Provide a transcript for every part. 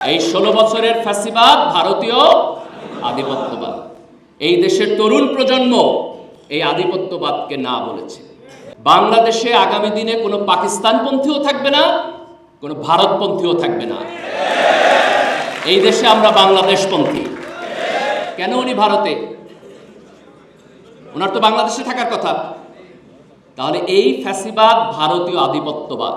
এই 16 বছরের ফ্যাসিবাদ ভারতীয় আধিপত্যবাদ। এই দেশের তরুণ প্রজন্ম এই আধিপত্যবাদকে না বলেছে। বাংলাদেশে আগামী দিনে কোনো পাকিস্তানপন্থীও থাকবে না, কোনো ভারতপন্থীও থাকবে না। এই দেশে আমরা বাংলাদেশপন্থী। কেন উনি ভারতে? ওনার তো বাংলাদেশে থাকার কথা। তাহলে এই ফ্যাসিবাদ ভারতীয় আধিপত্যবাদ।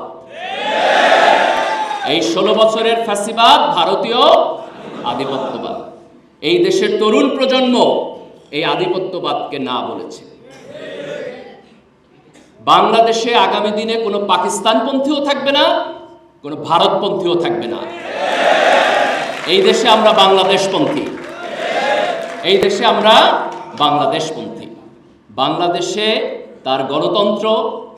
এই 16 বছরের ফ্যাসিবাদ ভারতীয় আধিপত্যবাদ। এই দেশের তরুণ প্রজন্ম এই আধিপত্যবাদকে না বলেছে। বাংলাদেশে আগামী দিনে কোনো পাকিস্তানপন্থীও থাকবে না, কোনো ভারতপন্থীও থাকবে না। এই দেশে আমরা বাংলাদেশপন্থী। এই দেশে আমরা বাংলাদেশপন্থী। বাংলাদেশে তার গণতন্ত্র,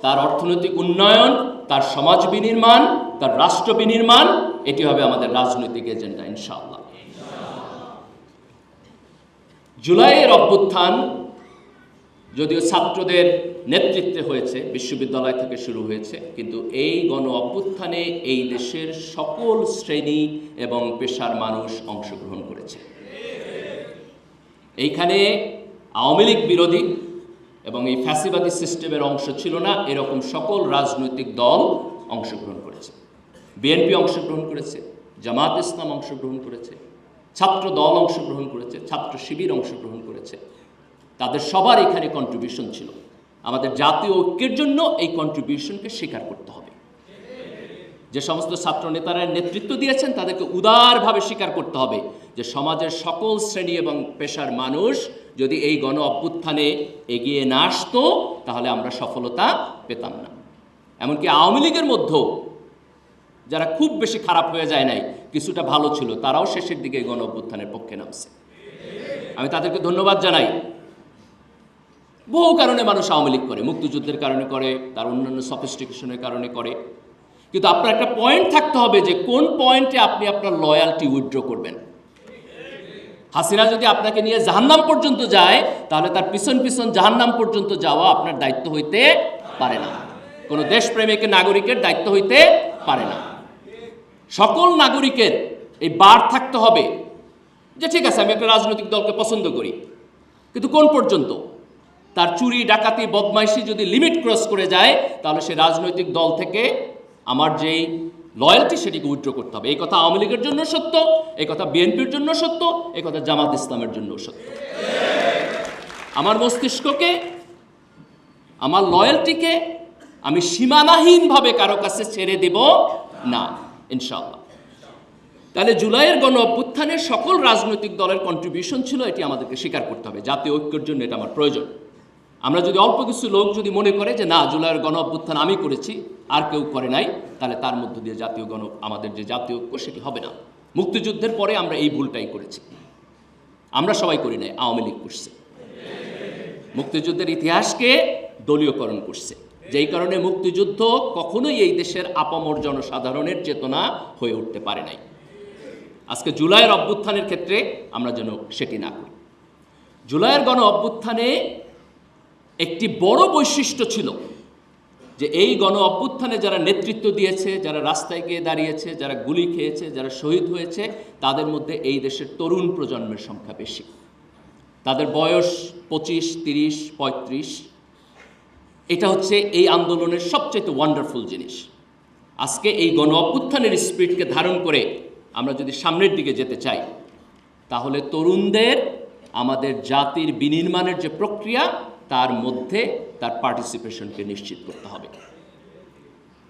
তার অর্থনৈতিক উন্নয়ন, তার সমাজ বিনির্মাণ, তার রাষ্ট্র বিনির্মাণ, এটি হবে আমাদের রাজনৈতিক এজেন্ডা ইনশাআল্লাহ। জুলাইয়ের অভ্যুত্থান যদিও ছাত্রদের নেতৃত্বে হয়েছে, বিশ্ববিদ্যালয় থেকে শুরু হয়েছে, কিন্তু এই গণ অভ্যুত্থানে এই দেশের সকল শ্রেণী এবং পেশার মানুষ অংশগ্রহণ করেছে। এইখানে আওয়ামী লীগ বিরোধী এবং এই ফ্যাসিবাদী সিস্টেমের অংশ ছিল না এরকম সকল রাজনৈতিক দল অংশগ্রহণ করেছে। বিএনপি অংশগ্রহণ করেছে, জামাত ইসলাম অংশগ্রহণ করেছে, ছাত্র দল অংশগ্রহণ করেছে, ছাত্র শিবির অংশগ্রহণ করেছে। তাদের সবার এখানে কন্ট্রিবিউশন ছিল। আমাদের জাতীয় ঐক্যের জন্য এই কন্ট্রিবিউশনকে স্বীকার করতে হবে। যে সমস্ত ছাত্র নেতারা নেতৃত্ব দিয়েছেন তাদেরকে উদারভাবে স্বীকার করতে হবে যে সমাজের সকল শ্রেণী এবং পেশার মানুষ যদি এই গণ অভ্যুত্থানে এগিয়ে না আসতো তাহলে আমরা সফলতা পেতাম না। এমনকি আওয়ামী লীগের মধ্যেও যারা খুব বেশি খারাপ হয়ে যায় নাই, কিছুটা ভালো ছিল, তারাও শেষের দিকে গণ অভ্যুত্থানের পক্ষে নামছে। আমি তাদেরকে ধন্যবাদ জানাই। বহু কারণে মানুষ আওয়ামী লীগ করে, মুক্তিযুদ্ধের কারণে করে, তার অন্যান্য সফিস্টিকেশনের কারণে করে। কিন্তু আপনার একটা পয়েন্ট থাকতে হবে যে কোন পয়েন্টে আপনি আপনার লয়ালটি উইথড্র করবেন। হাসিনা যদি আপনাকে নিয়ে জাহান্নাম পর্যন্ত যায় তাহলে তার পিছন পিছন জাহান্নাম পর্যন্ত যাওয়া আপনার দায়িত্ব হইতে পারে না, কোনো দেশপ্রেমিক নাগরিকের দায়িত্ব হইতে পারে না। সকল নাগরিকের এই বার থাকতে হবে যে ঠিক আছে আমি একটা রাজনৈতিক দলকে পছন্দ করি, কিন্তু কোন পর্যন্ত? তার চুরি ডাকাতি বদমাইশি যদি লিমিট ক্রস করে যায় তাহলে সে রাজনৈতিক দল থেকে আমার যেই লয়্যালটি সেটিকে উইথড্র করতে হবে। এই কথা আওয়ামী লীগের জন্য সত্য, এই কথা বিএনপির জন্য সত্য, এই কথা জামাত ইসলামের জন্য সত্য। আমার মস্তিষ্ককে, আমার লয়্যালটিকে আমি সীমানাহীনভাবে কারো কাছে ছেড়ে দেব না ইনশাআল্লাহ। তাহলে জুলাইয়ের গণ অভ্যুত্থানের সকল রাজনৈতিক দলের কন্ট্রিবিউশন ছিল, এটি আমাদেরকে স্বীকার করতে হবে। জাতীয় ঐক্যের জন্য এটা আমার প্রয়োজন। আমরা যদি অল্প কিছু লোক যদি মনে করে যে না জুলাইয়ের গণ অভ্যুত্থান আমি করেছি আর কেউ করে নাই, তাহলে তার মধ্য দিয়ে আমাদের যে জাতীয় ঐক্য সেটি হবে না। মুক্তিযুদ্ধের পরে আমরা এই ভুলটাই করেছি। আমরা সবাই করি নাই, আওয়ামী লীগ করছে। মুক্তিযুদ্ধের ইতিহাসকে দলীয়করণ করছে, যেই কারণে মুক্তিযুদ্ধ কখনোই এই দেশের আপামর জনসাধারণের চেতনা হয়ে উঠতে পারে নাই। আজকে জুলাইয়ের অভ্যুত্থানের ক্ষেত্রে আমরা যেন সেটি না করি। জুলাইয়ের গণ অভ্যুত্থানে একটি বড় বৈশিষ্ট্য ছিল যে এই গণ অভ্যুত্থানে যারা নেতৃত্ব দিয়েছে, যারা রাস্তায় গিয়ে দাঁড়িয়েছে, যারা গুলি খেয়েছে, যারা শহীদ হয়েছে, তাদের মধ্যে এই দেশের তরুণ প্রজন্মের সংখ্যা বেশি। তাদের বয়স 25, 30, 35। এটা হচ্ছে এই আন্দোলনের সবচেয়ে ওয়ান্ডারফুল জিনিস। আজকে এই গণ অভ্যুত্থানের স্পিরিটকে ধারণ করে আমরা যদি সামনের দিকে যেতে চাই তাহলে তরুণদের আমাদের জাতির বিনির্মাণের যে প্রক্রিয়া তার মধ্যে তার পার্টিসিপেশনকে নিশ্চিত করতে হবে।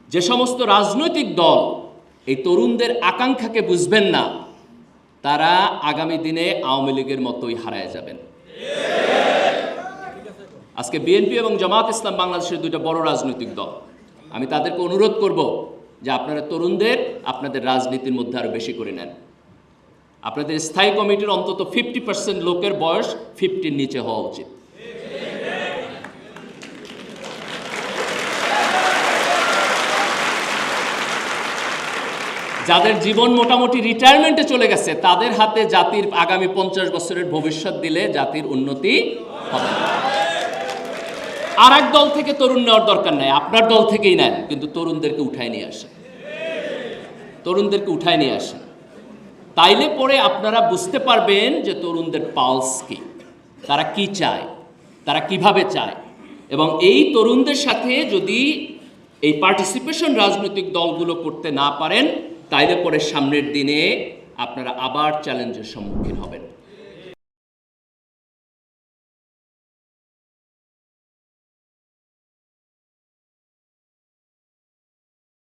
যে সমস্ত রাজনৈতিক দল এই তরুণদের আকাঙ্ক্ষাকে বুঝবেন না তারা আগামী দিনে আওয়ামী লীগের মতোই হারায় যাবেন। আজকে বিএনপি এবং জামাত ইসলাম বাংলাদেশের দুইটা বড় রাজনৈতিক দল। আমি তাদেরকে অনুরোধ করব যে আপনারা তরুণদের আপনাদের রাজনীতির মধ্যে আরো বেশি করে নেন। আপনাদের স্থায়ী কমিটির অন্তত 50% লোকের বয়স 50-র নিচে হওয়া উচিত। যাদের জীবন মোটামুটি রিটায়ারমেন্টে চলে গেছে তাদের হাতে জাতির আগামী 50 বছরের ভবিষ্যৎ দিলে জাতির উন্নতি হবে না। আর এক দল থেকে তরুণ নেওয়ার দরকার নাই, আপনার দল থেকেই নেন, কিন্তু তরুণদেরকে উঠায় নিয়ে আসেন। তরুণদেরকে উঠায় নিয়ে আসেন। তাইলে পরে আপনারা বুঝতে পারবেন যে তরুণদের পালস কি, তারা কি চায়, তারা কিভাবে চায়। এবং এই তরুণদের সাথে যদি এই পার্টিসিপেশন রাজনৈতিক দলগুলো করতে না পারেন, তাইলে পরে সামনের দিনে আপনারা আবার চ্যালেঞ্জের সম্মুখীন হবেন।